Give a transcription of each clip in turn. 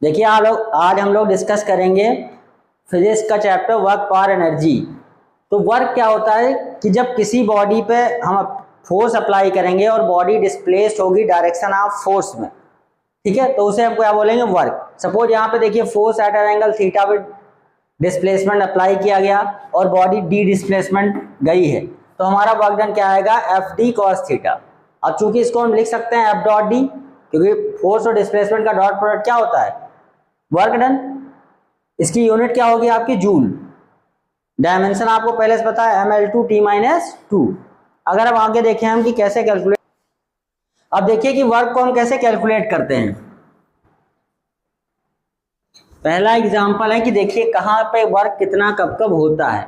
देखिए आज हम लोग डिस्कस करेंगे फिजिक्स का चैप्टर वर्क पावर एनर्जी। तो वर्क क्या होता है कि जब किसी बॉडी पे हम फोर्स अप्लाई करेंगे और बॉडी डिस्प्लेस्ड होगी डायरेक्शन ऑफ फोर्स में, ठीक है, तो उसे हम क्या बोलेंगे, वर्क। सपोज यहाँ पे देखिए force at an angle theta पे डिस्प्लेसमेंट अप्लाई किया गया और बॉडी डी डिस्प्लेसमेंट गई है, तो हमारा वर्क डन क्या आएगा, एफ डी कॉस थीटा। अब चूंकि इसको हम लिख सकते हैं एफ डॉट डी, क्योंकि फोर्स और डिस्प्लेसमेंट का डॉट प्रोडक्ट क्या होता है, वर्क डन। इसकी यूनिट क्या होगी आपकी, जूल। डायमेंशन आपको पहले से पता है, ml2t-2। अगर अब आगे देखें हम कि कैसे कैलकुलेट, अब देखिए कि वर्क को हम कैसे कैलकुलेट करते हैं। पहला एग्जांपल है कि देखिए कहाँ पे वर्क कितना कब कब होता है।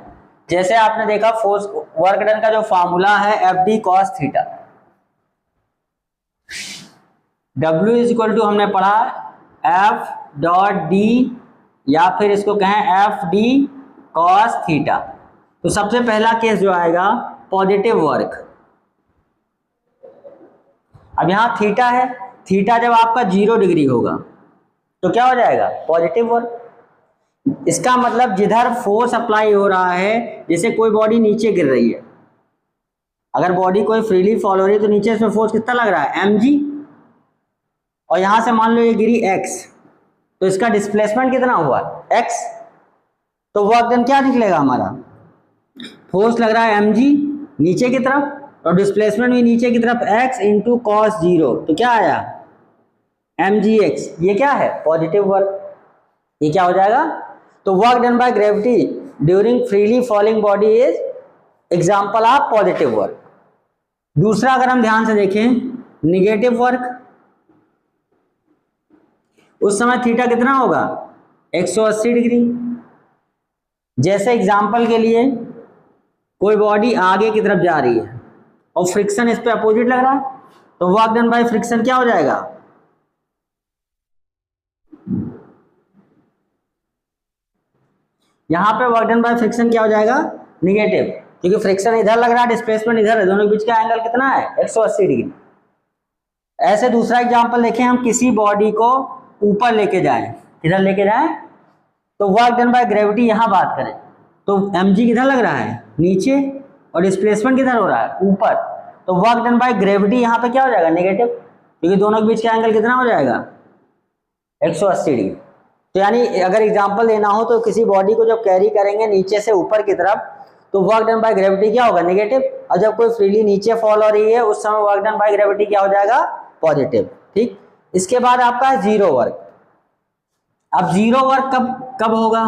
जैसे आपने देखा फोर्स वर्क डन का जो फॉर्मूला है F D cos theta, W is equal to हमने पढ़ा एफ डॉट डी, या फिर इसको कहें एफ डी कॉस थीटा। तो सबसे पहला केस जो आएगा पॉजिटिव वर्क। अब यहां थीटा है, थीटा जब आपका 0 डिग्री होगा तो क्या हो जाएगा, पॉजिटिव वर्क। इसका मतलब जिधर फोर्स अप्लाई हो रहा है, जैसे कोई बॉडी नीचे गिर रही है, अगर बॉडी कोई फ्रीली फॉल हो रही है तो नीचे इसमें फोर्स कितना लग रहा है, mg, और यहां से मान लो ये गिरी x, तो इसका डिस्प्लेसमेंट कितना हुआ, x। तो वर्क डन क्या निकलेगा हमारा, फोर्स लग रहा है mg नीचे की तरफ और डिस्प्लेसमेंट भी नीचे की तरफ, x इंटू कॉस 0, तो क्या आया mgx। ये क्या है, पॉजिटिव वर्क। ये क्या हो जाएगा, तो work done by gravity during freely falling body is example of positive work. दूसरा अगर हम ध्यान से देखें, निगेटिव वर्क, उस समय थीटा कितना होगा, 180 डिग्री। जैसे एग्जांपल के लिए कोई बॉडी आगे की तरफ जा रही है और फ्रिक्शन इस पे अपोजिट लग रहा है, तो वर्क डन बाय फ्रिक्शन क्या हो जाएगा, यहां पे वर्क डन बाय फ्रिक्शन क्या हो जाएगा, निगेटिव, क्योंकि फ्रिक्शन इधर लग रहा है, डिस्प्लेसमेंट इधर है, दोनों के बीच का एंगल कितना है, 180 डिग्री। ऐसे दूसरा एग्जांपल देखें, हम किसी बॉडी को ऊपर लेके जाएं, किधर लेके जाएं, तो वर्क डन बाय ग्रेविटी यहां बात करें तो mg किधर लग रहा है, नीचे, और डिस्प्लेसमेंट किधर हो रहा है, ऊपर। तो वर्क डन बाय ग्रेविटी यहां पे क्या हो जाएगा, नेगेटिव, क्योंकि दोनों के बीच का एंगल कितना हो जाएगा, 180 डिग्री। तो यानी अगर एग्जांपल देना हो तो किसी बॉडी को जब कैरी करेंगे नीचे से ऊपर की तरफ, तो वर्क डन बाय ग्रेविटी क्या होगा, नेगेटिव, और जब कोई फ्रीली नीचे फॉल हो रही है उस समय वर्क डन बाय ग्रेविटी क्या हो जाएगा, पॉजिटिव। ठीक, इसके बाद आपका है जीरो वर्क। अब जीरो वर्क कब कब होगा,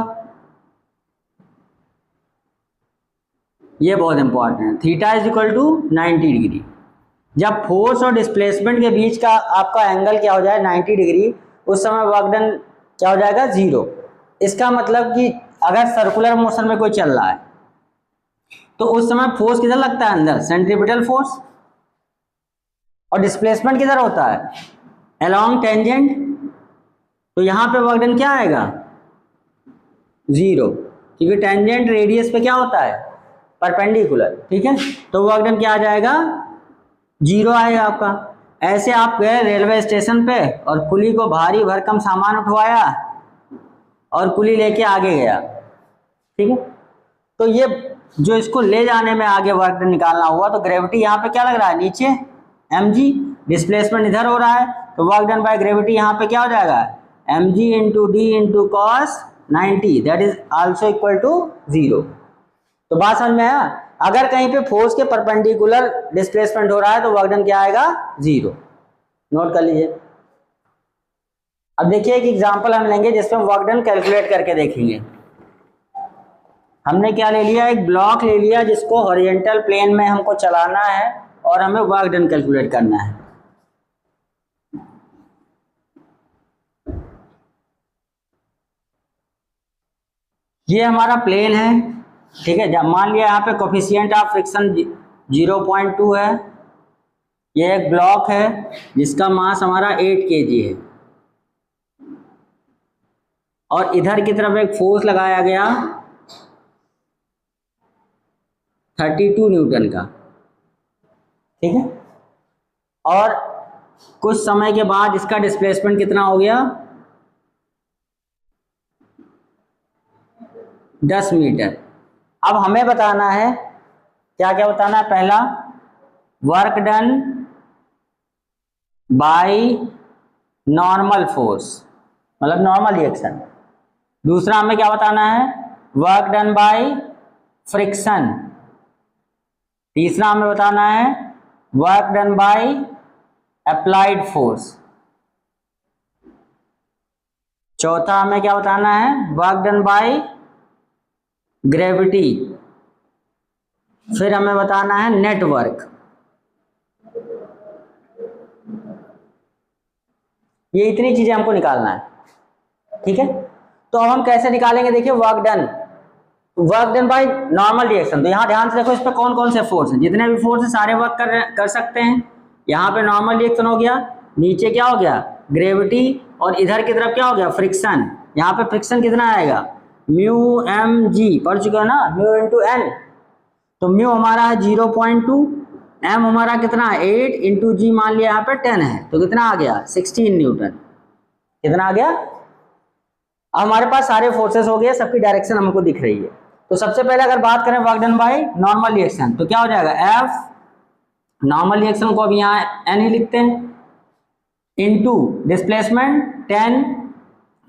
ये बहुत इंपॉर्टेंट है। Theta is equal to 90 degree. जब फोर्स और डिस्प्लेसमेंट के बीच का आपका एंगल क्या हो जाए, 90 डिग्री, उस समय वर्क डन क्या हो जाएगा, 0। इसका मतलब कि अगर सर्कुलर मोशन में कोई चल रहा है तो उस समय फोर्स किधर लगता है, अंदर, सेंट्रीपिटल फोर्स, और डिस्प्लेसमेंट किधर होता है, अलोंग टेंजेंट। तो यहां पे वर्क डन क्या आएगा, 0, क्योंकि टेंजेंट रेडियस पे क्या होता है, परपेंडिकुलर। ठीक है, तो वर्क डन क्या आ जाएगा, 0 आएगा आपका। ऐसे आप गए रेलवे स्टेशन पे और कुली को भारी भरकम सामान उठवाया और कुली लेके आगे गया, ठीक है, तो ये जो इसको ले जाने में आगे वर्क डन निकालना हुआ, तो ग्रेविटी यहाँ पे क्या लग रहा है, नीचे, mg, डिस्प्लेसमेंट इधर हो रहा है, तो वर्क डन बाय ग्रेविटी यहाँ पे क्या हो जाएगा, mg into D into cos 90, that is also equal to 0। तो बात समझ में आया। अगर कहीं पे फोर्स के परपेंडिकुलर डिस्प्लेसमेंट हो रहा है तो वर्क डन क्या आएगा, 0। नोट कर लीजिए। अब देखिए एक एग्जांपल हम लेंगे जिसमें वर्क डन कैलकुलेट करके देखेंगे। हमने क्या ले लिया, एक ब्लॉक ले लिया जिसको हॉरिजॉन्टल प्लेन में हमको चलाना है और हमें वर्क डन कैलकुलेट करना है। ये हमारा प्लेन है, ठीक है, जब मान लिया यहाँ पे कोफिशिएंट ऑफ फ्रिक्शन 0.2 है। ये एक ब्लॉक है जिसका मास हमारा 8 kg है, और इधर की तरफ एक फोर्स लगाया गया 32 न्यूटन का, ठीक है, और कुछ समय के बाद इसका डिस्प्लेसमेंट कितना हो गया, 10 मीटर। अब हमें बताना है क्या क्या बताना है। पहला, work done by normal force, मतलब नॉर्मल रिएक्शन। दूसरा हमें क्या बताना है, वर्क डन बाय फ्रिक्शन। तीसरा हमें बताना है work done by applied force. चौथा हमें क्या बताना है, वर्क डन बाय ग्रेविटी। फिर हमें बताना है नेटवर्क। ये इतनी चीजें हमको निकालना है, ठीक है। तो अब हम कैसे निकालेंगे, देखिए work done by normal reaction. तो यहाँ ध्यान से देखो, इस पे कौन कौन से फोर्स हैं, जितने भी फोर्स हैं सारे वर्क कर सकते हैं। यहाँ पे नॉर्मल रिएक्शन हो गया, नीचे क्या हो गया, ग्रेविटी, और इधर की तरफ क्या हो गया, फ्रिक्शन। यहाँ पे फ्रिक्शन कितना आएगा, म्यू एम जी, पढ़ चुके हो ना, म्यू इंटू एन। तो म्यू हमारा है 0.2, एम हमारा कितना है 8, इंटू जी मान लिया यहाँ पे 10 है, तो कितना आ गया 16 न्यूटन। कितना आ गया। अब हमारे पास सारे फोर्सेस हो गए, सबकी डायरेक्शन हमको दिख रही है। तो सबसे पहले अगर बात करें work done by normal reaction, तो क्या हो जाएगा, एफ नॉर्मल रिएक्शन को अब यहाँ एन ही लिखते हैं, into displacement 10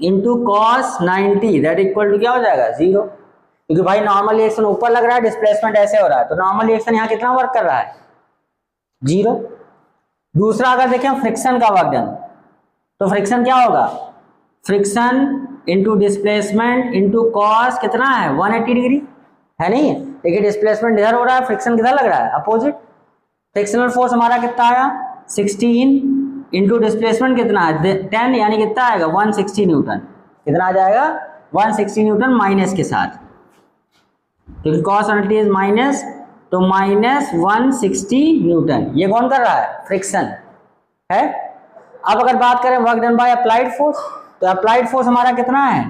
into cos 90, that equal to क्या हो जाएगा 0। क्योंकि भाई नॉर्मल रिएक्शन ऊपर लग रहा है, डिस्प्लेसमेंट ऐसे हो रहा है, तो नॉर्मल रिएक्शन यहाँ कितना वर्क कर रहा है, 0। दूसरा अगर देखें फ्रिक्शन का वर्क डन, तो फ्रिक्शन क्या होगा, friction into displacement into cos कितना है 180 डिग्री, है नहीं। देखिए डिस्प्लेसमेंट इधर हो रहा है, फ्रिक्शन किधर लग रहा है, अपोजिट। फ्रिक्शनल फोर्स हमारा कितना आया 16 इंटू डिस्प्लेसमेंट कितना है 10, यानी कितना आएगा 160 न्यूटन। कितना आ जाएगा 160 न्यूटन माइनस के साथ, क्योंकि कॉस 180 इज माइनस, तो माइनस 160 न्यूटन। ये कौन कर रहा है, फ्रिक्शन है। अब अगर बात करें work done by applied force, तो अप्लाइड फोर्स हमारा कितना है,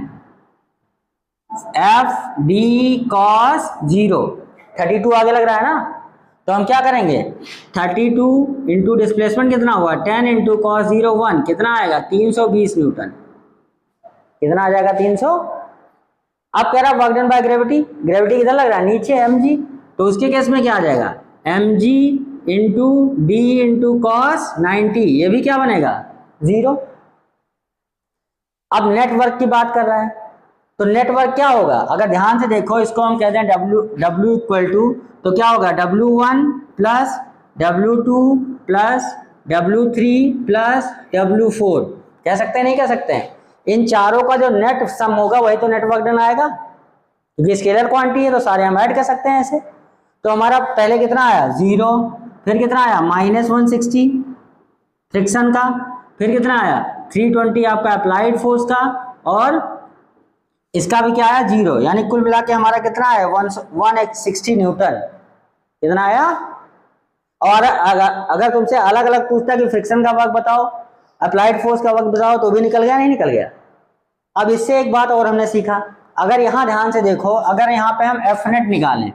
एफ डी कॉस 0, 32 आगे लग रहा है ना, तो हम क्या करेंगे 32 इंटू डिस्प्लेसमेंट कितना हुआ 10 इंटू कॉस 0 1, कितना आएगा 320 न्यूटन। कितना आ जाएगा 300। अब कह रहा है work done by gravity, gravity किधर लग रहा है, नीचे एम जी, तो उसके केस में क्या आ जाएगा M G into D into cos 90, ये भी क्या बनेगा 0। अब नेटवर्क की बात कर रहा है, तो नेटवर्क क्या होगा, अगर ध्यान से देखो इसको हम कहते हैं W इक्वल टू, तो क्या होगा W1 plus W2 plus W3 plus W4, कह सकते हैं नहीं कह सकते हैं। इन चारों का जो नेट सम होगा वही तो नेटवर्क डन आएगा, क्योंकि स्केलर क्वांटिटी है तो सारे हम ऐड कर सकते हैं ऐसे। तो हमारा पहले कितना आया 0, फिर कितना आया माइनस 160 फ्रिक्शन का, फिर कितना आया 320 आपका अप्लाइड फोर्स का, और इसका भी क्या आया 0, यानी कुल मिला के हमारा कितना आया 160 न्यूटन। कितना आया। और अगर तुमसे अलग अलग पूछता कि फ्रिक्शन का वर्क बताओ, अप्लाइड फोर्स का वर्क बताओ, तो भी निकल गया नहीं निकल गया। अब इससे एक बात और हमने सीखा, अगर यहां ध्यान से देखो, अगर यहां पे हम एफ नेट निकालें,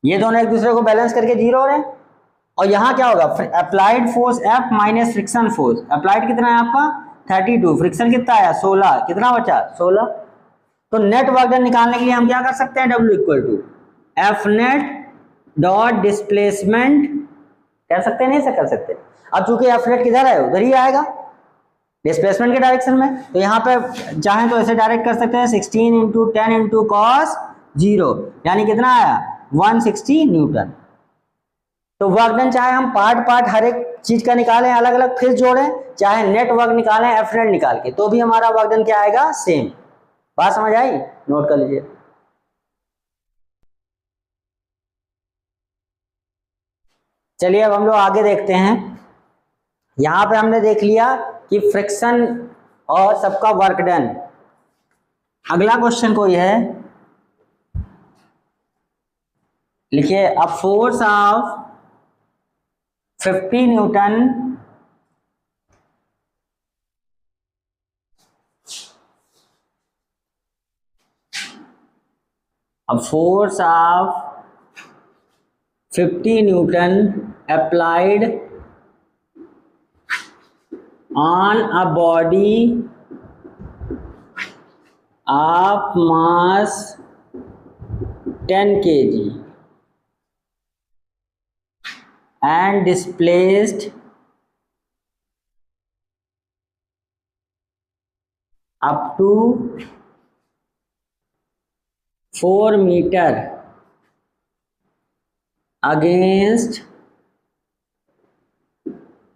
ये दोनों एक दूसरे को बैलेंस करके 0 हो रहे हैं, और यहां क्या होगा applied force F minus friction force. Applied कितना है आपका 32, फ्रिक्शन कितना आया 16, कितना बचा 16। तो नेट वर्क डन निकालने के लिए हम क्या कर सकते हैं, W equal to F net dot displacement, कर सकते हैं नहीं से कर सकते। अब चूंकि एफ नेट किधर है उधर ही आएगा डिस्प्लेसमेंट के डायरेक्शन में, तो यहाँ पे चाहें तो ऐसे डायरेक्ट कर सकते हैं 16 इंटू 10 इंटू कॉस 0, यानी कितना आया 160 न्यूटन। तो वर्क डन चाहे हम पार्ट हर एक चीज का निकालें अलग अलग फिर जोड़ें, चाहे नेट वर्क निकालें एफ नेट निकाल के, तो भी हमारा वर्क डन क्या आएगा सेम। बात समझ आई, नोट कर लीजिए। चलिए अब हम लोग आगे देखते हैं। यहां पे हमने देख लिया कि फ्रिक्शन और सबका वर्क डन। अगला क्वेश्चन कोई है, लिखिए a force of 50 Newton a force of 50 Newton applied on a body of mass 10 kg and displaced up to 4 meter against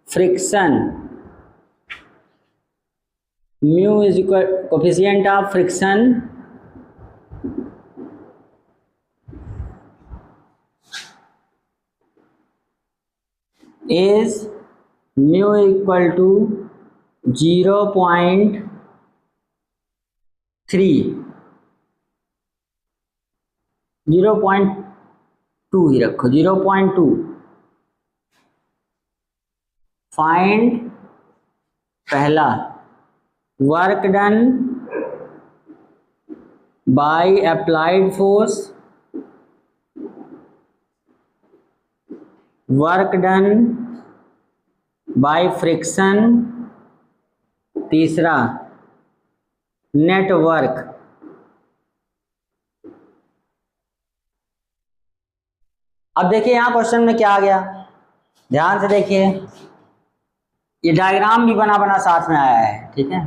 friction, mu is equal coefficient of friction is mu equal to 0.3, 0.2 ही रखो, 0.2। Find पहला work done by applied force, work done by friction, तीसरा network. अब देखिए यहां question में क्या आ गया, ध्यान से देखिए, ये डायग्राम भी बना बना साथ में आया है, ठीक है।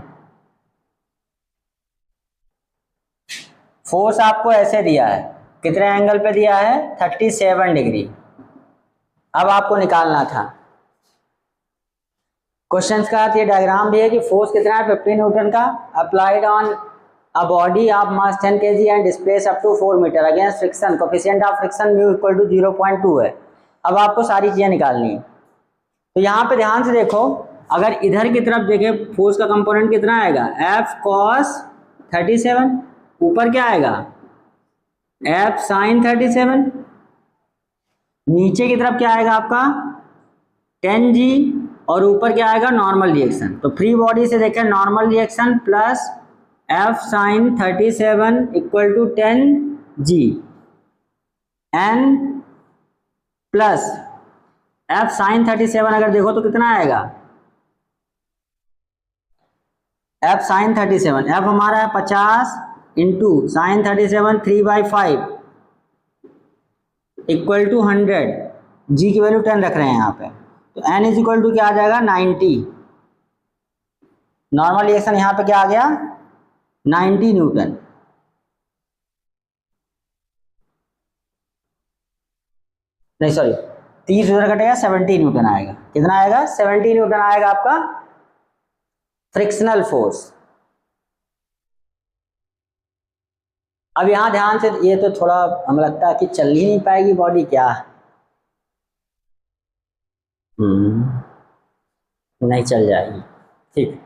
फोर्स आपको ऐसे दिया है, कितने एंगल पे दिया है, 37 डिग्री। अब आपको निकालना था, क्वेश्चन का ये डायग्राम भी है कि फोर्स कितना है, 15 न्यूटन का, applied on a body of mass 10 kg and displace up to 4 metre against friction, coefficient of friction mu equal to 0.2 है। अब आपको सारी चीजें निकालनी है। तो यहाँ पे ध्यान से देखो, अगर इधर की तरफ देखें फोर्स का कंपोनेंट कितना आएगा, F cos 37, ऊपर क्या आएगा, F sin 37, नीचे की तरफ क्या आएगा आपका 10G, और ऊपर क्या आएगा नॉर्मल रिएक्शन। तो फ्री बॉडी से देखें normal reaction plus F sin 37 equal to 10G N plus F sin 37 अगर देखो तो कितना आएगा, F sin 37, F हमारा है 50 into sine 37 3/5 equal to 100, G की वैल्यू 10 रख रहे हैं यहाँ पे, तो N इज इक्वल टू क्या आ जाएगा 90। नॉर्मल रिएक्शन यहाँ पे क्या आ गया 90 न्यूटन। नहीं सॉरी 30 उधर कटेगा, 70 न्यूटन आएगा। कितना आएगा 70 न्यूटन आएगा आपका फ्रिक्शनल फोर्स। अब यहां ध्यान से, ये तो थोड़ा हमें लगता है कि चल ही नहीं पाएगी बॉडी क्या, नहीं चल जाएगी, ठीक।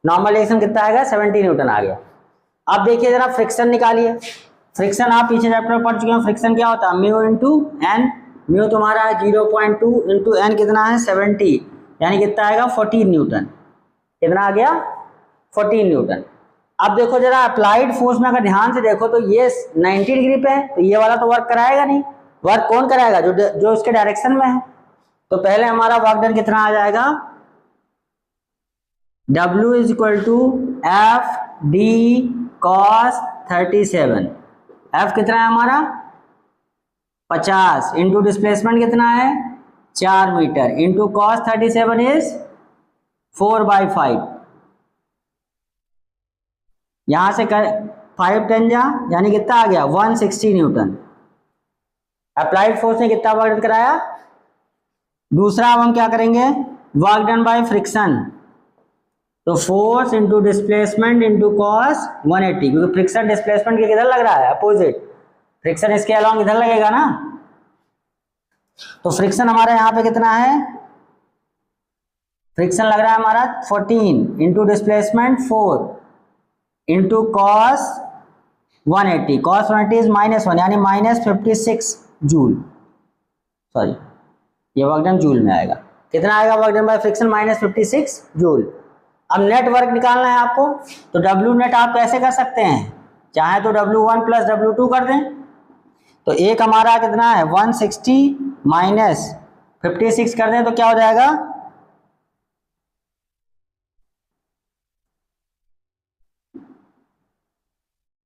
नॉर्मल रिएक्शन कितना आएगा 70 न्यूटन आ गया। अब देखिए जरा फ्रिक्शन निकालिए। फ्रिक्शन आप पीछे चैप्टर में पढ़ चुके हैं, फ्रिक्शन क्या होता है म्यू इंटू एन, म्यू तुम्हारा है 0.2 इंटू एन कितना है 70, यानी कितना आएगा 14 न्यूटन। कितना आ गया 14 न्यूटन। अब देखो जरा अप्लाइड फोर्स में अगर ध्यान से देखो तो ये 90 डिग्री पे है, तो ये वाला तो वर्क कराएगा नहीं। वर्क कौन कराएगा, जो उसके डायरेक्शन में है। तो पहले हमारा वर्क डन कितना आ जाएगा, W is equal to F D cos 37, F कितना है हमारा 50 इंटू डिस्प्लेसमेंट कितना है 4 मीटर इंटू कॉस 37 इज 4/5, यहां से कर 5 10 जा, यानी कितना आ गया 160 न्यूटन। अप्लाइड फोर्स ने कितना वर्क डन कराया। दूसरा अब हम क्या करेंगे, वर्क डन बाय फ्रिक्शन, तो force into displacement into cos 180, क्योंकि फ्रिक्शन डिस्प्लेसमेंट के किधर लग रहा है अपोजिट, फ्रिक्शन इसके अलॉन्ग इधर लगेगा ना। तो फ्रिक्शन हमारा यहाँ पे कितना है, फ्रिक्शन लग रहा है हमारा 14 into displacement 4 into cos 180, cos 180 is -1 यानी -56 जूल, सॉरी ये वर्क डन जूल में आएगा। कितना आएगा work done by friction -56 joule. अब नेट वर्क निकालना है आपको, तो W नेट आप कैसे कर सकते हैं, चाहे तो W1 प्लस W2 कर दें। तो एक हमारा कितना है 160 माइनस 56 कर दें तो क्या हो जाएगा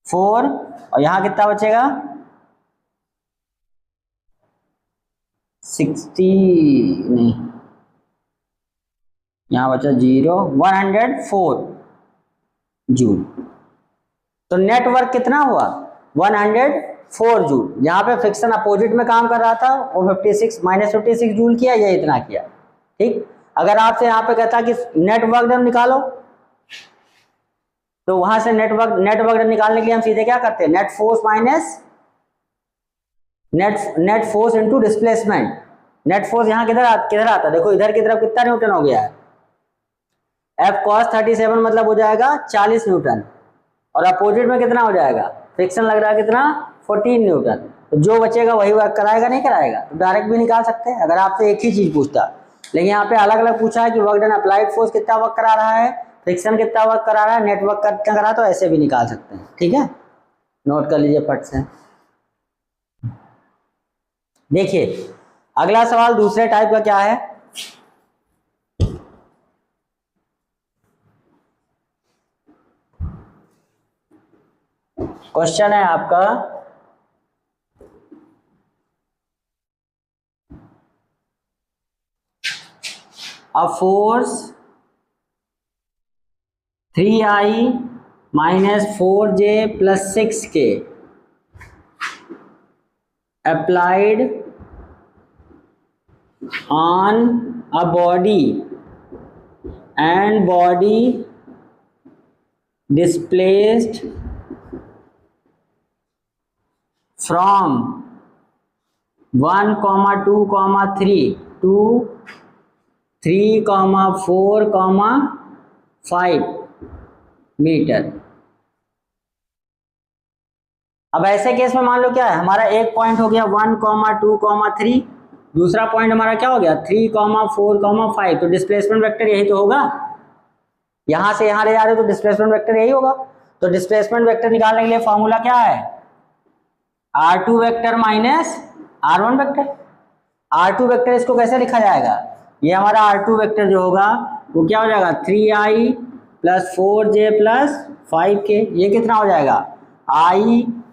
4 और यहाँ कितना बचेगा 60 नहीं, यहाँ बचा 0, 104 जूल। तो नेटवर्क कितना हुआ 104 जूल। यहाँ पे फ्रिक्शन अपोजिट में काम कर रहा था वो 56 -56 जूल किया, या इतना किया। ठीक, अगर आपसे यहाँ पे कहता कि नेट वर्क डन निकालो, तो वहां से नेट वर्क डन निकालने के लिए हम सीधे क्या करते हैं, net force minus net force into displacement. Net force यहाँ किधर आता, देखो इधर की तरफ कितना न्यूटन हो गया है, F cos 37 मतलब हो जाएगा 40 न्यूटन, और अपोजिट में कितना हो जाएगा, फ्रिक्शन लग रहा है कितना 14 न्यूटन। तो जो बचेगा वही वर्क कराएगा, नहीं कराएगा, तो डायरेक्ट भी निकाल सकते हैं अगर आपसे एक ही चीज पूछता। लेकिन यहाँ पे अलग अलग पूछा है कि वर्क डन अप्लाइड फोर्स कितना वर्क करा रहा है, फ्रिक्शन कितना वर्क करा रहा है, नेटवर्क कितना करा, तो ऐसे भी निकाल सकते हैं। ठीक है, नोट कर लीजिए फट से। देखिए अगला सवाल दूसरे टाइप का क्या है, क्वेश्चन है आपका a force 3i - 4j + 6k applied on a body and body displaced from 1, 2, 3 to 3, 4, 5 metre. अब ऐसे केस में मान लो क्या है, हमारा एक पॉइंट हो गया 1, 2, 3, दूसरा पॉइंट हमारा क्या हो गया 3, 4, 5। तो डिस्प्लेसमेंट वेक्टर यही तो होगा, यहां से यहां ले जा रहे हो तो डिस्प्लेसमेंट वेक्टर यही होगा। तो डिस्प्लेसमेंट वेक्टर निकालने के लिए फॉर्मूला क्या है, R2 vector minus R1 vector. R2 vector इसको कैसे लिखा जाएगा, ये हमारा R2 वेक्टर जो होगा वो क्या हो जाएगा 3i + 4j + 5k। ये कितना हो जाएगा i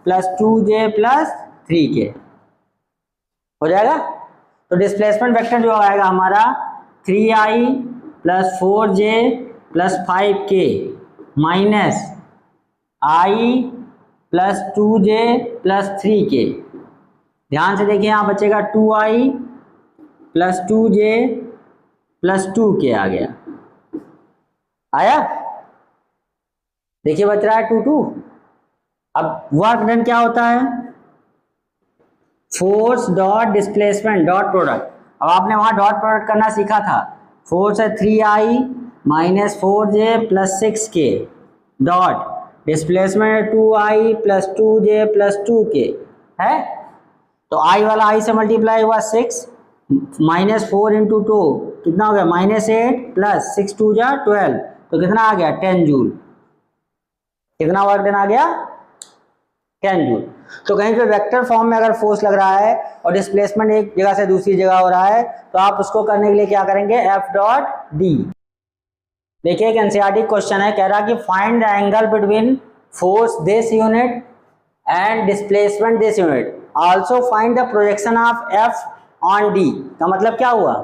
+ 2j + 3k हो जाएगा। तो डिस्प्लेसमेंट वेक्टर जो आएगा हमारा 3i + 4j + 5k minus i + 2j + 3k। ध्यान से देखिए यहाँ बचेगा 2i + 2j + 2k आ गया, आया, देखिए बच रहा है 2 2। अब वर्क डन क्या होता है, force dot displacement dot product. अब आपने वहां डॉट प्रोडक्ट करना सीखा था, फोर्स है 3i - 4j + 6k dot displacement है 2i + 2j + 2k है। तो i वाला i से मल्टीप्लाई हुआ 6 -4 × 2 कितना हो गया -8 + 6 2 जा 12, तो कितना आ गया 10 जूल। कितना वर्क डन आ गया 10 जूल। तो कहीं पे वेक्टर फॉर्म में अगर फोर्स लग रहा है और डिस्प्लेसमेंट एक जगह से दूसरी जगह हो रहा है, तो आप उसको करने के लिए क्या करेंगे F.D। देखिए एक एनसीईआरटी क्वेश्चन है, कह रहा कि find the angle between force this unit and displacement this unit, also find the projection of F on D। का मतलब क्या हुआ,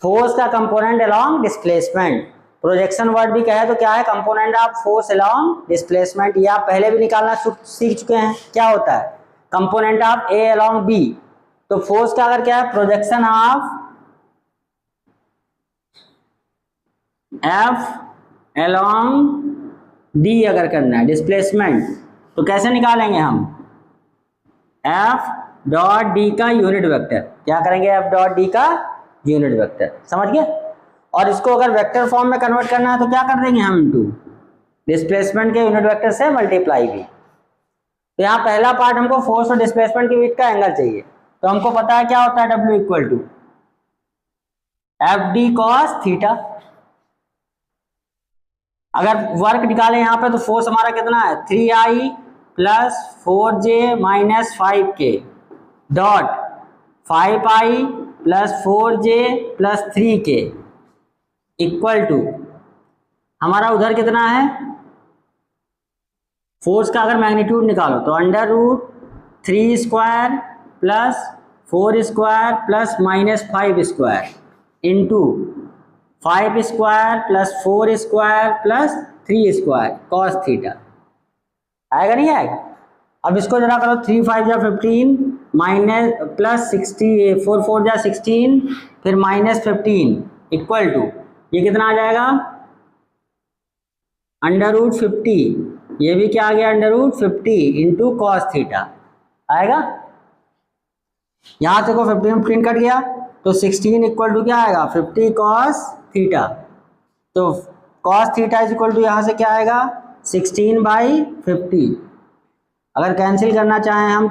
फोर्स का component along displacement, projection word भी कहे तो क्या है component of force along displacement. ये आप पहले भी निकालना सीख चुके हैं, क्या होता है component of A along B। तो फोर्स का अगर क्या है projection of F along D अगर करना है डिस्प्लेसमेंट, तो कैसे निकालेंगे हम F.D का यूनिट वेक्टर, क्या करेंगे F.D का यूनिट वेक्टर, समझ गए। और इसको अगर वेक्टर फॉर्म में कन्वर्ट करना है तो क्या कर देंगे हम इनटू डिस्प्लेसमेंट के यूनिट वेक्टर से मल्टीप्लाई भी। तो यहाँ पहला पार्ट हमको फोर्स और डिस्प्लेसमेंट के बीच का एंगल चाहिए, तो हमको पता है क्या होता है W = F.D cos थीटा। अगर वर्क निकाले यहाँ पे तो फोर्स हमारा कितना है 3i + 4j - 5k dot 5i + 4j + 3k equal to हमारा उधर कितना है फोर्स का अगर मैग्नीट्यूड निकालो तो under root 3 square plus 4 square plus -5 square into 5 square plus 4 square plus 3 square cos theta. आएगा नहीं आएगा? अब इसको जरा करो, 3 5 जा 15 माइनस प्लस 60 4 4 जा 16 फिर -15 इक्वल टू ये कितना आ जाएगा अंडर रूट 50, ये भी क्या आ गया under root 50 into cos theta आएगा। यहां से को 15 15 कट गया तो 16 इक्वल टू क्या आएगा 50 कॉस थीटा। तो cos theta is equal to यहां से क्या आएगा 16/50। अगर कैंसिल करना चाहें हम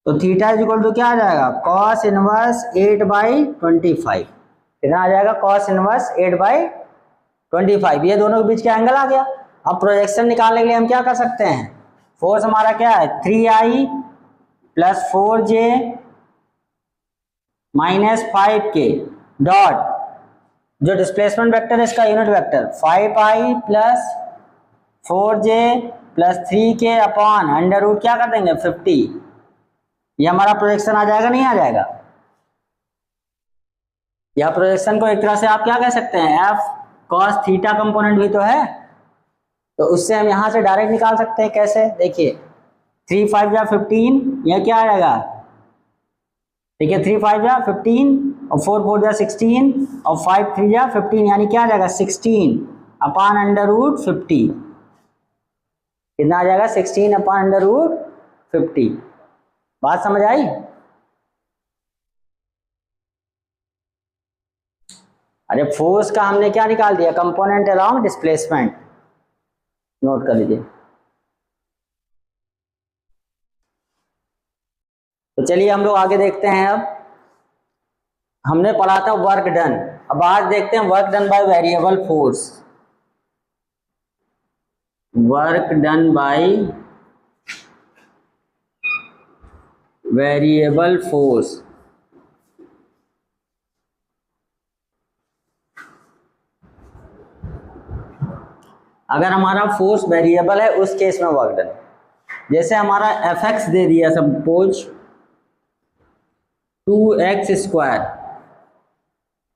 तो थीटा इज इक्वल टू क्या आ जाएगा कॉस इनवर्स 8/25। कितना आ जाएगा कॉस इनवर्स 8/25। ये दोनों के बीच का एंगल आ गया। अब प्रोजेक्शन निकालने के लिए हम क्या कर सकते हैं, फोर्स हमारा क्या है 3i plus 4j minus 5k dot जो डिस्प्लेसमेंट वेक्टर है इसका unit vector 5i plus 4j plus 3k upon under root क्या कर देंगे 50। ये हमारा प्रोजेक्शन आ जाएगा नहीं आ जाएगा? यह प्रोजेक्शन को एक तरह से आप क्या कह सकते हैं एफ कॉस थीटा कंपोनेंट भी तो है, तो उससे हम यहां से डायरेक्ट निकाल सकते हैं। कैसे देखिए 3 5 जा 15 यह क्या आएगा, ठीक है 3 5 जा 15 और 4 4 जा 16 और 5 3 जा 15 यानी क्या आ जाएगा 16 अपॉन अंडर रूट 50। कितना आ जाएगा 16 अपॉन अंडर रूट 50। बात समझ आई? अरे फोर्स का हमने क्या निकाल दिया कंपोनेंट अलोंग डिस्प्लेसमेंट, नोट कर लीजिए। तो चलिए हम लोग आगे देखते हैं। अब हमने पढ़ा था वर्क डन, अब आज देखते हैं work done by variable force. Work done by variable force. अगर हमारा फोर्स वेरिएबल है उस केस में वर्क डन, जैसे हमारा Fx दे दिया suppose 2x square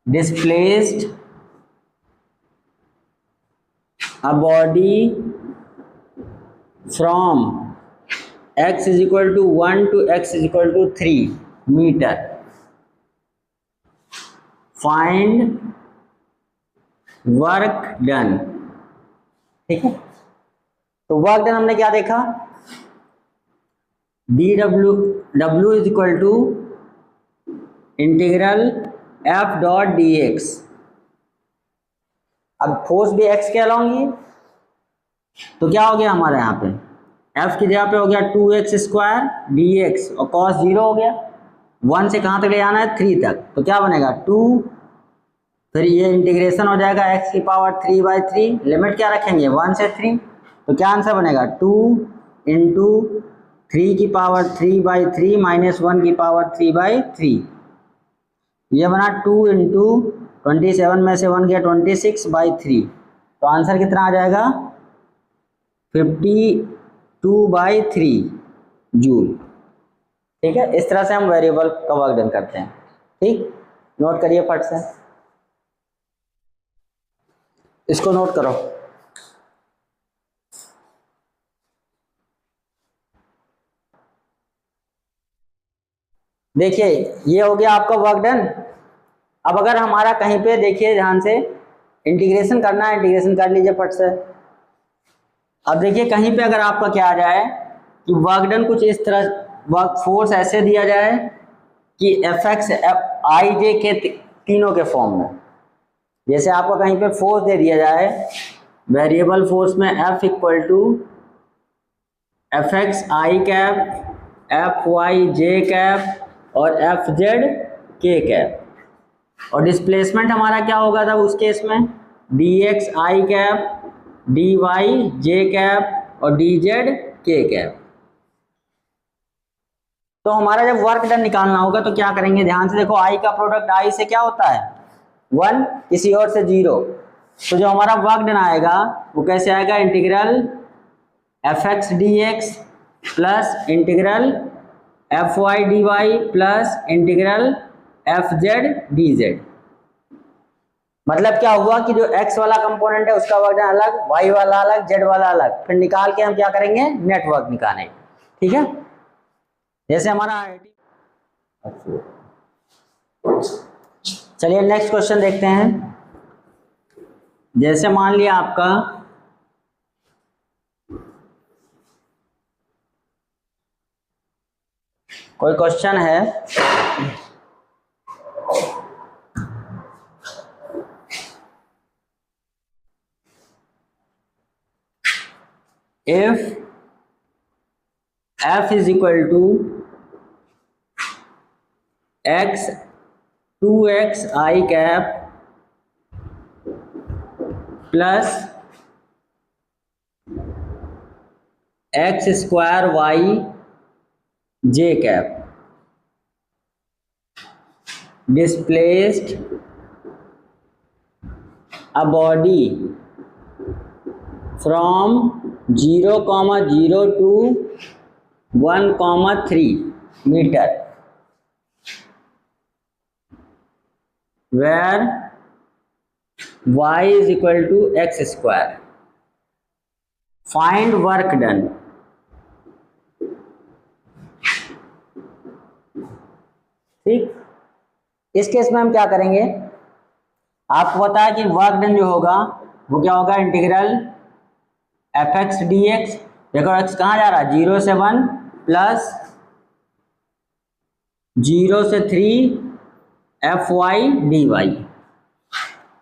displaced a body from x is equal to 1 to x is equal to 3 meter. Find work done। ठीक है, तो वर्क डन हमने क्या देखा dw is equal to integral f dot dx। अब force भी x के along ही, तो क्या हो गया हमारे यहाँ पे f की जगह पे हो गया 2x स्क्वायर dx और cos 0 हो गया। 1 से कहाँ तक ले जाना है 3 तक, तो क्या बनेगा 2, फिर ये इंटीग्रेशन हो जाएगा x की पावर 3/3, लिमिट क्या रखेंगे 1 से 3, तो क्या आंसर बनेगा 2 इंटू 3 की पावर 3/3 माइनस 1 की पावर 3/3। ये बना 2 इंटू 27 में से 1 गया 26/3, तो आंसर कितना आ जाएगा 52/3 जूल। ठीक है, इस तरह से हम वेरिएबल का वर्क डन करते हैं। ठीक, नोट करिए फट से, इसको नोट करो। देखिए ये हो गया आपका वर्क डन। अब अगर हमारा कहीं पे देखिए ध्यान से इंटीग्रेशन करना है, इंटीग्रेशन कर लीजिए फट से। अब देखिए कहीं पे अगर आपका क्या आ जाए कि वर्क डन कुछ इस तरह, वर्क फोर्स ऐसे दिया जाए कि Fx Ij के तीनों के फॉर्म में, जैसे आपको कहीं पे फोर्स दे दिया जाए वेरिएबल फोर्स में F equal to Fx I cap Fy J cap और Fz K कैप, और डिस्प्लेसमेंट हमारा क्या होगा था उस केस में dx I cap dy J cap और dz K कैप। तो हमारा जब वर्क डन निकालना होगा तो क्या करेंगे, ध्यान से देखो I का प्रोडक्ट I से क्या होता है 1, किसी और से 0। तो जो हमारा वर्क डन आएगा वो कैसे आएगा, integral f x d x plus integral f y d y plus integral f z d z. मतलब क्या हुआ कि जो x वाला कंपोनेंट है उसका वर्क डन अलग, y वाला अलग, z वाला अलग, फिर निकाल के हम क्या करेंगे, नेटवर्क निकालेंगे। ठीक है, जैसे हमारा चलिए नेक्स्ट क्वेश्चन देखते हैं। जैसे मान लिया आपका कोई क्वेश्चन है, if f is equal to x 2x I cap plus x square y j cap displaced a body from 0,0 to 1,3 meter where y is equal to x square, find work done। ठीक, इस case में हम क्या करेंगे, आपको पता है कि वर्क डन जो होगा वो क्या होगा, integral f x d x, देखो x कहाँ जा रहा है, 0 से 1 प्लस 0 से 3 एफ वाई डी वाई।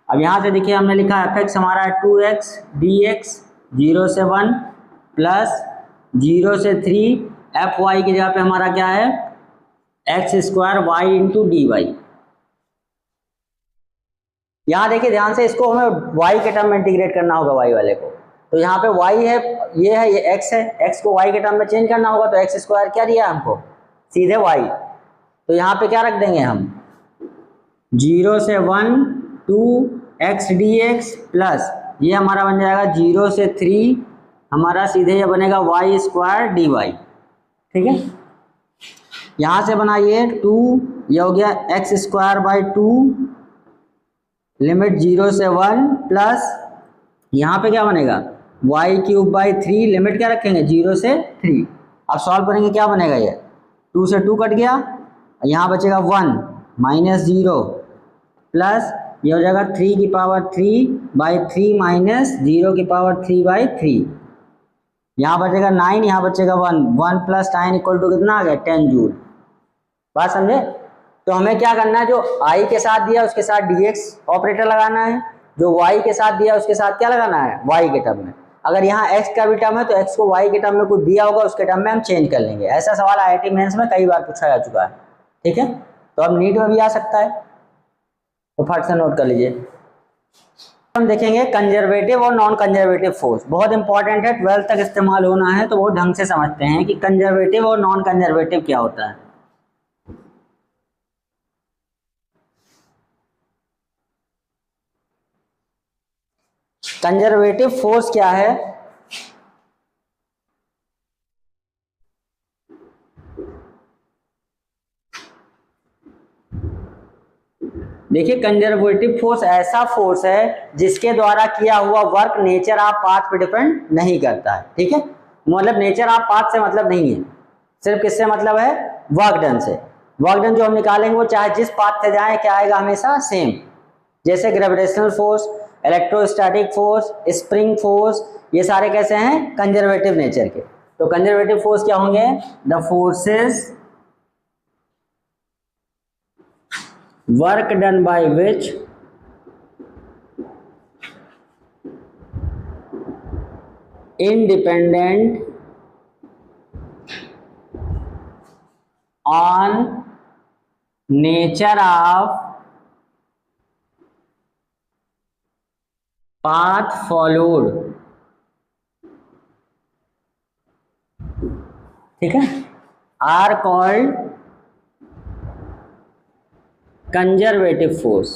अब यहाँ से देखिए हमने लिखा एफ एक्स हमारा है 2x डी एक्स 0 से 1 प्लस 0 से 3 एफ वाई की जगह पे हमारा क्या है, x square y into d y. यहाँ देखिए ध्यान से, इसको हमें y के टर्म में इंटीग्रेट करना होगा, y वाले को। तो यहाँ पे y है, ये x है, x को y के टर्म में चेंज करना होगा, तो एक्स स्क्वायर क्या दिया हमको, सीधे y। तो यहाँ पे क्या रख देंगे हम, 0 से 1 2 x डी एक्स प्लस ये हमारा बन जाएगा 0 से 3 हमारा सीधे ये बनेगा y स्क्वायर डी वाई। ठीक है, यहाँ से बनाइए 2, ये हो गया एक्स स्क्वायर बाई 2 लिमिट 0 से 1 प्लस यहाँ पे क्या बनेगा y क्यूब बाई 3 लिमिट क्या रखेंगे 0 से 3। अब सॉल्व करेंगे क्या बनेगा, ये 2 से 2 कट गया, यहाँ बचेगा 1 माइनस 0 प्लस ये हो जाएगा 3 की पावर 3 बाई 3 माइनस 0 की पावर 3 बाई 3, यहाँ बचेगा 9, यहाँ बचेगा 1, 1 प्लस 9 इक्वल टू कितना आ गया 10 जूल। बात समझे। तो हमें क्या करना है, जो i के साथ दिया उसके साथ dx ऑपरेटर लगाना है, जो y के साथ दिया उसके साथ क्या लगाना है, y के टर्म में। अगर यहाँ x का भी टर्म है तो x को y के टर्म में कुछ दिया होगा उसके टर्म में हम चेंज कर लेंगे। ऐसा सवाल IIT मेंस में कई बार पूछा जा चुका है। ठीक है, तो अब नीट में भी आ सकता है, तो फट से नोट कर लीजिए। हम देखेंगे कंजर्वेटिव और नॉन कंजर्वेटिव फोर्स, बहुत इंपॉर्टेंट है, 12th तक इस्तेमाल होना है, तो वो ढंग से समझते हैं कि कंजर्वेटिव और नॉन कंजर्वेटिव क्या होता है। कंजर्वेटिव फोर्स क्या है, देखिए कंजर्वेटिव फोर्स ऐसा फोर्स है जिसके द्वारा किया हुआ वर्क नेचर ऑफ पाथ पे डिपेंड नहीं करता है। ठीक है, मतलब नेचर ऑफ पाथ से मतलब नहीं है, सिर्फ किससे मतलब है, वर्क डन से। वर्क डन जो हम निकालेंगे वो चाहे जिस पाथ से जाए क्या आएगा, हमेशा सेम। जैसे gravitational force, electrostatic force, spring force, ये सारे कैसे हैं, कंजर्वेटिव नेचर के। तो कंजर्वेटिव फोर्स क्या होंगे, the forces work done by which independent on nature of path followed। ठीक है, are called conservative force.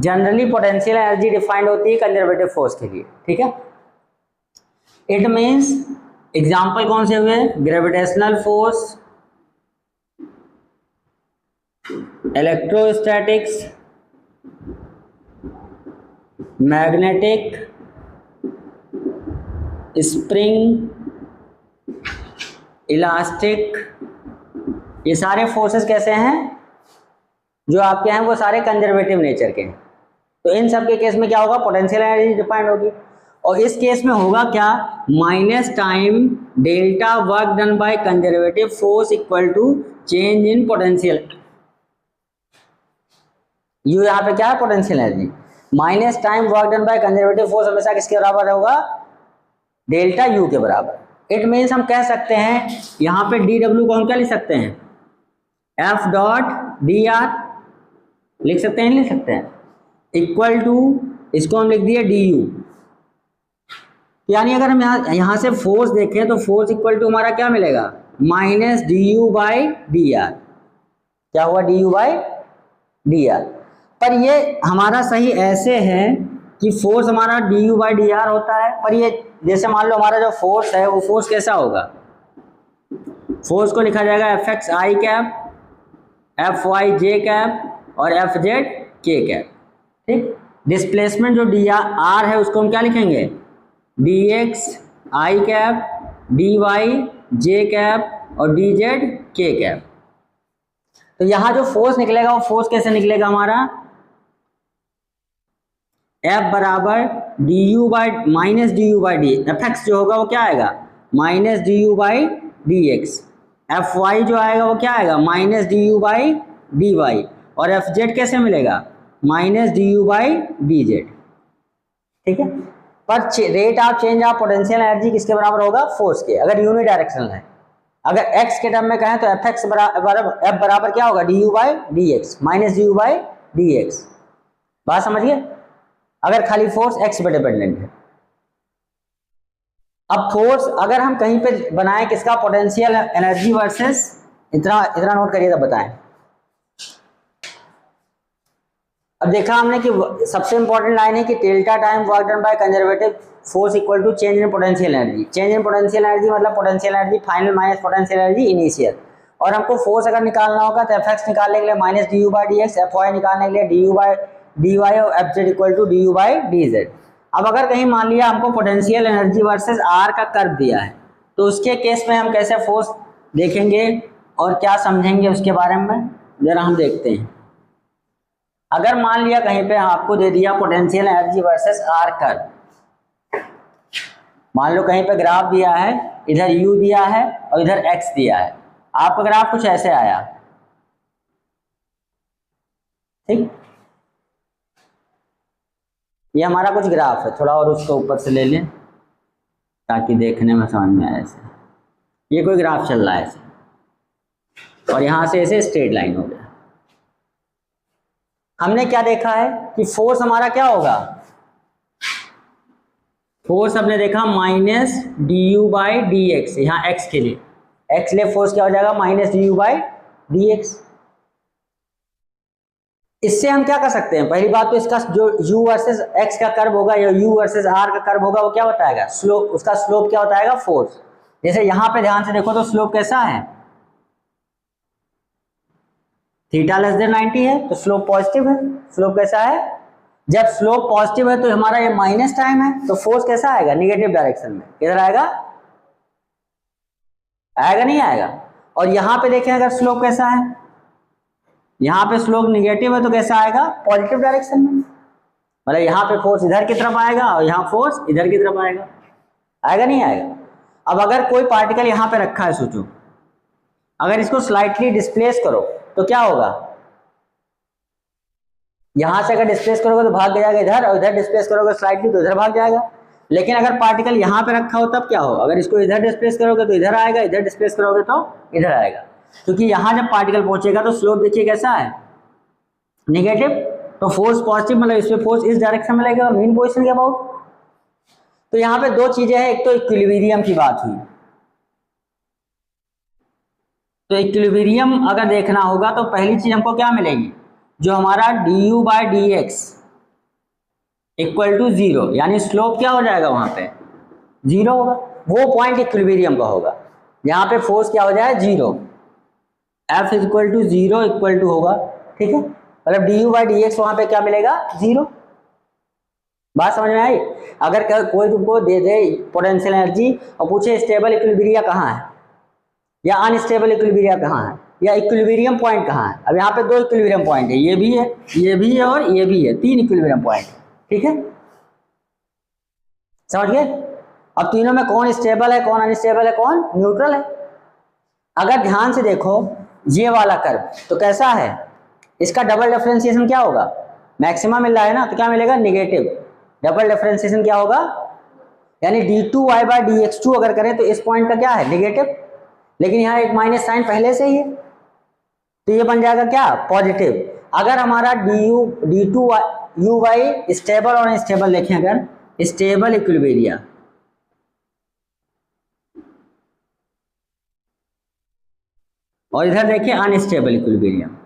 Generally potential energy defined होती है कंजर्वेटिव फोर्स के लिए, ठीक है। इट मीन्स एग्जाम्पल कौन से हुए, gravitational force, electrostatics, magnetic, spring, elastic, ये सारे फोर्सेस कैसे हैं जो आपके हैं, वो सारे कंजर्वेटिव नेचर के हैं। तो इन सब के केस में क्या होगा, पोटेंशियल एनर्जी डिफाइंड होगी। और इस केस में होगा क्या, minus time delta work done by conservative force equal to change in potential. U यहाँ पे क्या है, potential energy, minus time work done by conservative force हमेशा किसके बराबर होगा, डेल्टा यू के बराबर। इट मीन्स हम कह सकते हैं यहाँ पे डी डब्ल्यू को हम क्या लिख सकते हैं, एफ डॉट डी आर लिख सकते हैं, लिख सकते हैं, इक्वल टू इसको हम लिख दिए डी यू। यानी अगर हम यहाँ से फोर्स देखें तो फोर्स इक्वल टू हमारा क्या मिलेगा, minus D you by D R. क्या हुआ, D you by D R. पर ये हमारा सही ऐसे है कि फोर्स हमारा d you by D R होता है, पर ये जैसे मान लो हमारा जो फोर्स है वो फोर्स कैसा होगा, फोर्स को लिखा जाएगा एफ एक्स आई कैप, एफ वाई जे कैप और एफ जेड के कैप, ठीक। डिस्प्लेसमेंट जो डी आर है उसको हम क्या लिखेंगे, डी एक्स आई कैप, डी वाई जे कैप और डी जेड के कैप। तो यहाँ जो फोर्स निकलेगा वो फोर्स कैसे निकलेगा हमारा, एफ बराबर d you by minus D you by d, f x जो होगा वो क्या आएगा, minus D you by D x, F y जो आएगा वो क्या आएगा, minus D you by D Y, और एफ जेड कैसे मिलेगा, minus D you by D z, ठीक है। पर rate of change of potential energy किसके बराबर होगा, फोर्स के, अगर यूनि डायरेक्शनल है। अगर एक्स के टर्म में कहें तो एफ एक्स बराबर एफ बराबर क्या होगा, D you by D x minus D you by D x. बात समझिए, अगर खाली फोर्स एक्स पे डिपेंडेंट है। अब फोर्स अगर हम कहीं पे बनाएं किसका, पोटेंशियल एनर्जी वर्सेस, इतना नोट करिए तब बताएं। अब देखा हमने कि सबसे इंपॉर्टेंट लाइन है कि delta time work done by conservative force equal to change in potential energy. Change in potential energy मतलब potential energy final minus potential energy initial. और हमको फोर्स अगर निकालना होगा तो एफ एक्स निकालने के लिए minus D you by D x, F Y निकालने के लिए D you by D Y और F Z equal to D you by D Z. अब अगर कहीं मान लिया हमको पोटेंशियल एनर्जी वर्सेस आर का कर्व दिया है तो उसके केस में हम कैसे फोर्स देखेंगे और क्या समझेंगे उसके बारे में जरा हम देखते हैं। अगर मान लिया कहीं पे आपको दे दिया potential energy versus r curve, मान लो कहीं पे ग्राफ दिया है, इधर यू दिया है और इधर एक्स दिया है, आपका ग्राफ कुछ ऐसे आया, ठीक। ये हमारा कुछ ग्राफ है, थोड़ा और उसको ऊपर से ले लें ताकि देखने में समझ में आए। ऐसे ये कोई ग्राफ चल रहा है ऐसे, और यहाँ से ऐसे स्ट्रेट लाइन हो गया। हमने क्या देखा है कि फोर्स हमारा क्या होगा, फोर्स हमने देखा minus D you by D x, यहाँ एक्स के लिए, एक्स लिए फोर्स क्या हो जाएगा, minus D you by D x. इससे हम क्या कर सकते हैं, पहली बात तो इसका जो u वर्सेस x का कर्व होगा या u वर्सेस r का कर्व होगा वो क्या बताएगा, स्लोप, उसका स्लोप क्या बताएगा, फोर्स। जैसे यहाँ पे ध्यान से देखो तो स्लोप कैसा है, थीटा लेस देन 90 है तो स्लोप पॉजिटिव है। स्लोप कैसा है, जब स्लोप पॉजिटिव है तो हमारा ये माइनस टाइम है तो फोर्स कैसा आएगा, निगेटिव डायरेक्शन में, किधर आएगा, आएगा नहीं आएगा। और यहाँ पे देखें अगर स्लोप कैसा है, यहाँ पे स्लोप निगेटिव है तो कैसा आएगा, पॉजिटिव डायरेक्शन में, मतलब यहाँ पे फोर्स इधर की तरफ आएगा और यहाँ फोर्स इधर की तरफ आएगा, आएगा नहीं आएगा। अब अगर कोई पार्टिकल यहाँ पे रखा है, सोचो अगर इसको स्लाइटली डिस्प्लेस करो तो क्या होगा, यहां से अगर डिस्प्लेस करोगे तो भाग जाएगा इधर, और इधर डिस्प्लेस करोगे स्लाइटली तो इधर भाग जाएगा। लेकिन अगर पार्टिकल यहाँ पे रखा हो तब क्या हो, अगर इसको इधर डिस्प्लेस करोगे तो इधर आएगा, इधर डिस्प्लेस करोगे तो इधर आएगा, क्योंकि यहाँ जब पार्टिकल पहुंचेगा तो स्लोप देखिए कैसा है, निगेटिव, तो फोर्स पॉजिटिव, मतलब इसमें फोर्स इस डायरेक्शन में लगेगा मेन पोजिशन के अबाउट। तो यहाँ पे दो चीजें हैं, एक तो इक्विलिब्रियम की बात हुई, तो इक्विलिब्रियम अगर देखना होगा तो पहली चीज हमको क्या मिलेगी, जो हमारा d you by D x equal to zero, यानी स्लोप क्या हो जाएगा वहां पे, जीरो होगा। वो पॉइंट इक्विलिब्रियम का होगा जहां पे फोर्स क्या हो जाए, zero. F equal to zero equal to होगा, ठीक है, मतलब d you by D x वहां पे क्या मिलेगा, जीरो। बात समझ में आई? अगर कोई तुमको दे दे पोटेंशियल एनर्जी और पूछे स्टेबल इक्विलिब्रिया कहाँ है या अनस्टेबल इक्विलिब्रिया कहाँ है या इक्विलिब्रियम पॉइंट कहाँ है, अब यहाँ पे दो इक्विलिब्रियम पॉइंट है, ये भी है, ये भी है और ये भी है, तीन इक्विलिब्रियम पॉइंट, ठीक है, समझ गए? अब तीनों में कौन स्टेबल है, कौन अनस्टेबल है, कौन न्यूट्रल है? अगर ध्यान से देखो ये वाला कर्व तो कैसा है, इसका डबल डिफरेंशिएशन क्या होगा, मैक्सिमा मिल रहा है ना, तो क्या मिलेगा, निगेटिव। डबल डिफरेंशिएशन क्या होगा, यानी d2y बाई dx2 अगर करें तो इस पॉइंट का क्या है, निगेटिव, लेकिन यहाँ एक माइनस साइन पहले से ही है तो ये बन जाएगा क्या, पॉजिटिव। अगर हमारा d2u बाई स्टेबल और अनस्टेबल देखें, अगर स्टेबल इक्विलिब्रिया और इधर देखिए अनस्टेबल इक्विलिब्रियम,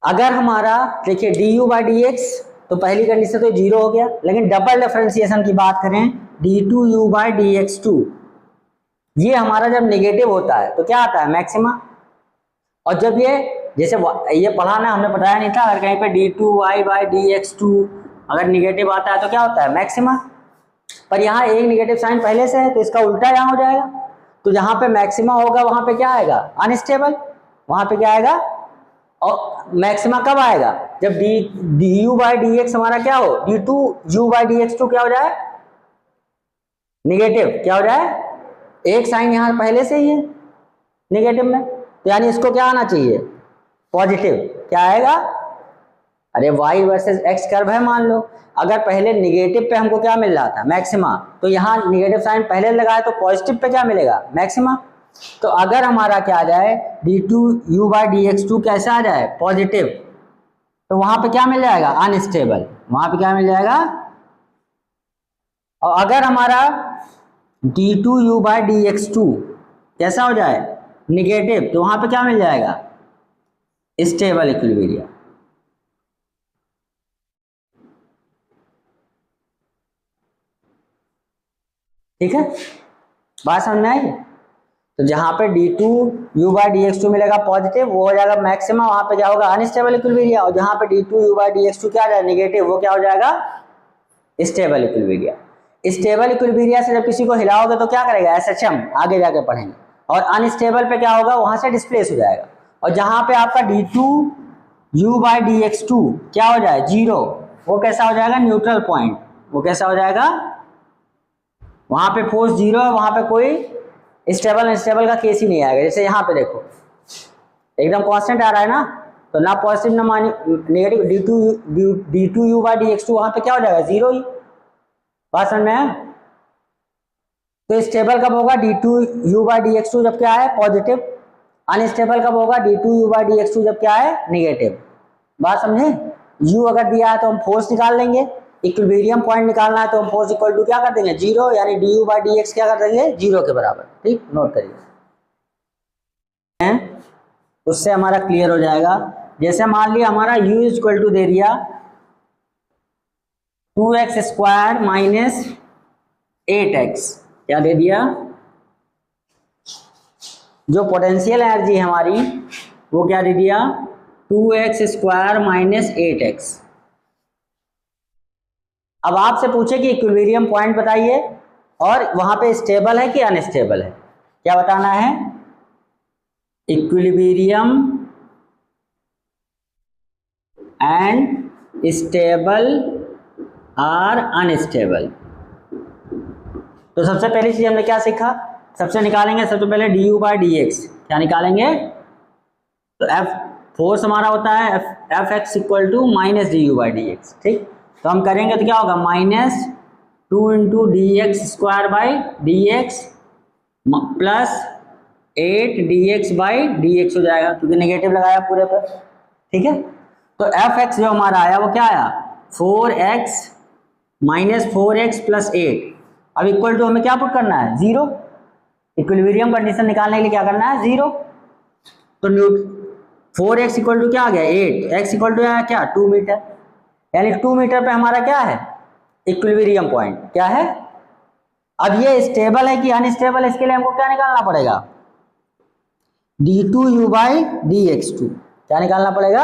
अगर हमारा देखिए D you by D x तो पहली कंडीशन तो जीरो हो गया, लेकिन डबल डिफरेंशिएशन की बात करें d two u by D x two, ये हमारा जब नेगेटिव होता है तो क्या आता है, मैक्सिमा। और जब ये जैसे ये पढ़ाना हमने बताया नहीं था, अगर कहीं पे d two y by D x two अगर निगेटिव आता है तो क्या होता है, मैक्सिमा। पर यहाँ एक निगेटिव साइन पहले से है तो इसका उल्टा यहाँ हो जाएगा, तो जहाँ पे मैक्सिमा होगा वहां पे क्या आएगा, अनस्टेबल, वहां पे क्या आएगा, और मैक्सिमा कब आएगा, जब d you by D x हमारा क्या हो, d two u by D x two क्या हो जाए, निगेटिव, क्या हो जाए, एक साइन यहाँ पहले से ही है निगेटिव में, तो यानी इसको क्या आना चाहिए, पॉजिटिव। क्या आएगा, अरे y वर्सेस x कर्व है मान लो, अगर पहले निगेटिव पे हमको क्या मिल रहा था, मैक्सिमा, तो यहाँ निगेटिव साइन पहले लगाए तो पॉजिटिव पे क्या मिलेगा, मैक्सिमा। तो अगर हमारा क्या आ जाए d2u by D x to कैसा आ जाए, पॉजिटिव, तो वहां पे क्या मिल जाएगा, अनस्टेबल, वहां पे क्या मिल जाएगा। और अगर हमारा d2u by D x to कैसा हो जाए, निगेटिव, तो वहां पे क्या मिल जाएगा, स्टेबल इक्विलिब्रियम। ठीक है, बात समझ में आई? तो जहां पे d2u by D x two मिलेगा पॉजिटिव, वो हो जाएगा मैक्सिमम, वहां पे क्या होगा, अनस्टेबल इक्विलिब्रियम। और जहां पे d2u by D x two क्या आ जाए, निगेटिव, वो क्या हो जाएगा, स्टेबल इक्विलिब्रियम। स्टेबल इक्विलिब्रियम से जब किसी को हिलाओगे तो क्या करेगा, SHM आगे जाके पढ़ेंगे, और अनस्टेबल पे क्या होगा, वहां से डिस्प्लेस हो जाएगा। और जहां पे आपका d2u by D x two क्या हो जाए, जीरो, वो कैसा हो जाएगा, न्यूट्रल पॉइंट, वो कैसा हो जाएगा, वहां पे फोर्स जीरो है, वहां पे कोई स्टेबल अनस्टेबल का केस ही नहीं आएगा। जैसे यहाँ पे देखो एकदम कांस्टेंट आ रहा है ना, तो ना पॉजिटिव ना negative, d two u by D x two वहां पे क्या हो जाएगा, जीरो ही। बात समझ में है? तो स्टेबल कब होगा, d two u by D x two जब क्या है, पॉजिटिव। अनस्टेबल कब होगा, d two u by D x two जब क्या है, निगेटिव। बात समझे? यू अगर दिया है तो हम फोर्स निकाल लेंगे, इक्विलिब्रियम पॉइंट निकालना है तो हम फोर्स इक्वल टू क्या कर देंगे, जीरो, यानी D you by D x क्या कर देंगे, जीरो के बराबर। ठीक, नोट करिए, उससे हमारा क्लियर हो जाएगा। जैसे मान लिया हमारा u इक्वल टू दे दिया 2x स्क्वायर माइनस 8x, क्या दे दिया, जो पोटेंशियल एनर्जी है हमारी वो क्या दे दिया, 2x स्क्वायर माइनस 8x। अब आपसे पूछे कि इक्विलिब्रियम पॉइंट बताइए और वहां पे स्टेबल है कि अनस्टेबल है, क्या बताना है, equilibrium and stable or unstable. तो सबसे पहली चीज हमने क्या सीखा, सबसे निकालेंगे सबसे पहले d you by D x, क्या निकालेंगे, तो एफ फोर्स हमारा होता है f x equal to minus D you by D x. ठीक, तो हम करेंगे तो क्या होगा, माइनस 2 into d x square by D x plus 8 d x by D x हो जाएगा, क्योंकि नेगेटिव लगाया पूरे पर। ठीक है, तो एफ एक्स जो हमारा आया वो क्या आया, 4x माइनस 4x प्लस 8। अब इक्वल टू हमें क्या पुट करना है, जीरो। इक्विलिब्रियम कंडीशन निकालने के लिए क्या करना है, जीरो। तो 4x इक्वल टू क्या आ गया 8, x इक्वल टू क्या 2 मीटर, यानी 2 मीटर पे हमारा क्या है इक्विलिब्रियम पॉइंट क्या है। अब ये स्टेबल है कि अनस्टेबल, इसके लिए हमको क्या निकालना पड़ेगा d2u बाई dx2, क्या निकालना पड़ेगा।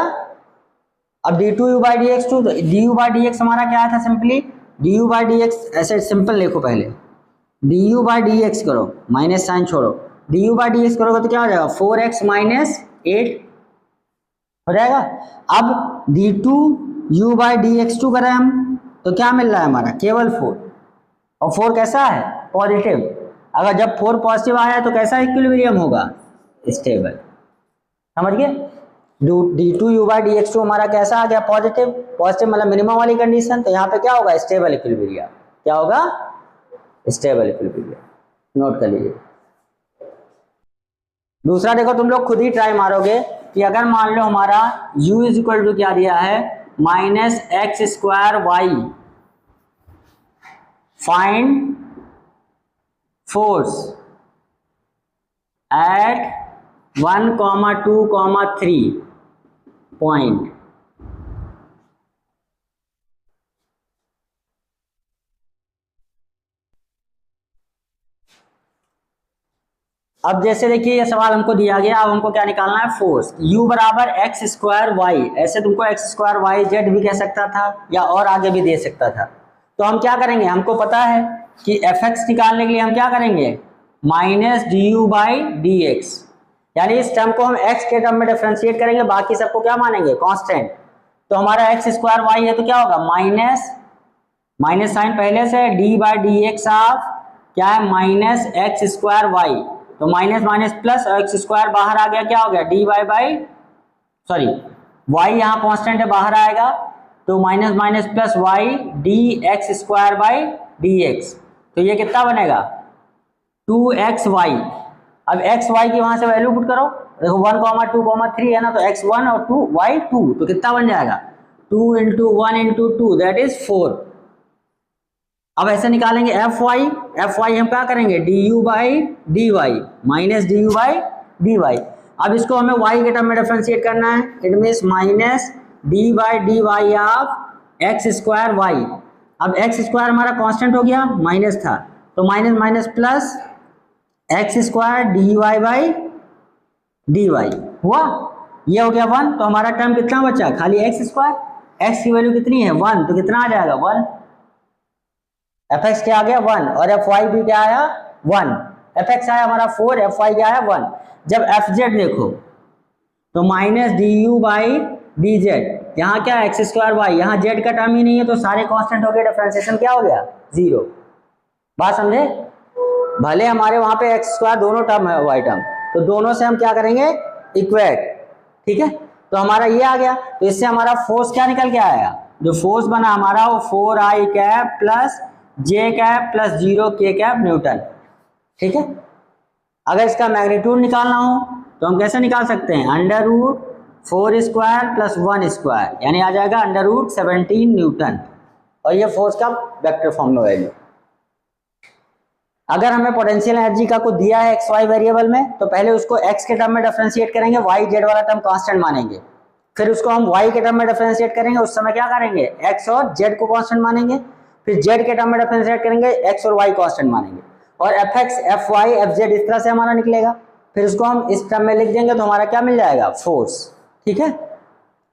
अब d2u बाई dx2, तो du बाई dx हमारा क्या था सिंपली du बाई dx, ऐसे सिंपल लिखो पहले du बाई dx करो, माइनस साइन छोड़ो, du बाई dx करोगे तो क्या हो जाएगा 4x माइनस 8 हो जाएगा। अब d2u बाई dx2 करें हम तो क्या मिल रहा है हमारा केवल 4, और 4 कैसा है पॉजिटिव, अगर जब 4 पॉजिटिव आया तो कैसा इक्विलिब्रियम होगा स्टेबल, समझ गए। d2u बाई dx2 हमारा कैसा आ गया पॉजिटिव, पॉजिटिव मतलब मिनिमम वाली कंडीशन, तो यहाँ पे क्या होगा स्टेबल इक्विलिब्रियम, क्या होगा स्टेबल इक्विलिब्रियम, नोट कर लीजिए। दूसरा देखो तुम लोग खुद ही ट्राई मारोगे कि अगर मान लो हमारा u इज इक्वल टू क्या दिया है minus x square y, find force at 1, 2, 3 point. अब जैसे देखिए ये सवाल हमको दिया गया, अब हमको क्या निकालना है फोर्स, u बराबर एक्स स्क्वायर वाई, ऐसे तुमको एक्स स्क्वायर वाई जेड भी कह सकता था या और आगे भी दे सकता था। तो हम क्या करेंगे, हमको पता है कि एफ एक्स निकालने के लिए हम क्या करेंगे minus D you by D x, यानी इस टर्म को हम x के टर्म में डिफरेंशिएट करेंगे, बाकी सबको क्या मानेंगे कांस्टेंट। तो हमारा एक्स स्क्वायर वाई है तो क्या होगा माइनस, माइनस साइन पहले से d by D x of क्या है माइनस एक्स स्क्वायर वाई, तो माइनस माइनस प्लस और एक्स स्क्वायर बाहर आ गया, क्या हो गया d y by sorry y यहाँ कांस्टेंट है बाहर आएगा, तो minus minus plus y d x square by D x, तो ये कितना बनेगा 2xy। अब xy की वहां से वैल्यू पुट करो, देखो 1, 2, 3 है ना, तो x1 और 2 y2, तो कितना बन जाएगा 2 इंटू 1 इंटू 2 दैट इज 4। अब ऐसे निकालेंगे fy हम क्या करेंगे du by D y minus D you by D y. अब इसको हमें y के टर्म में डिफरेंशिएट करना है, it means minus d by D y of x square y. अब एक्स स्क्वायर हमारा कांस्टेंट हो गया, माइनस था, तो minus minus plus x square d y by D y हुआ, ये हो गया 1, तो हमारा टर्म कितना बचा खाली एक्स स्क्वायर, एक्स की वैल्यू कितनी है 1, तो कितना आ जाएगा 1, एफ एक्स क्या आ गया 1 और एफ वाई भी क्या आया 1, एफ एक्स आया हमारा 4, एफ वाई क्या आया 1। जब एफ जेड देखो तो minus D you by D Z, यहाँ क्या एक्स स्क्वायर वाई, यहाँ जेड का टर्म ही नहीं है तो सारे कांस्टेंट हो गए, डिफरेंशिएशन क्या हो गया 0। बात समझे, भले हमारे वहां पे एक्स स्क्वायर दोनों टर्म है वाई टर्म, तो दोनों से हम क्या करेंगे इक्वेट, ठीक है। तो हमारा ये आ गया, तो इससे हमारा फोर्स क्या निकल के आया, जो फोर्स बना हमारा वो 4i cap plus J cap plus 0 k cap newton, ठीक है। अगर इसका मैग्नीट्यूड निकालना हो तो हम कैसे निकाल सकते हैं, under root 4 square plus 1 square, यानी आ जाएगा अंडर रूट 17 न्यूटन, और ये फोर्स का वेक्टर फॉर्म में वैल्यू। अगर हमें पोटेंशियल एनर्जी का को दिया है एक्स वाई वेरिएबल में, तो पहले उसको एक्स के टर्म में डिफरेंशिएट करेंगे, वाई जेड वाला टर्म कांस्टेंट मानेंगे, फिर उसको हम वाई के टर्म में डिफरेंशिएट करेंगे, उस समय क्या करेंगे एक्स और जेड को कांस्टेंट मानेंगे, फिर जेड के टर्म में डिफरेंशिएट करेंगे, एक्स और वाई कांस्टेंट मानेंगे, और f x F y f z इस तरह से हमारा निकलेगा, फिर उसको हम इस टर्म में लिख देंगे तो हमारा क्या मिल जाएगा फोर्स, ठीक है।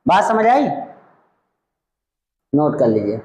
बात समझ आई, नोट कर लीजिए।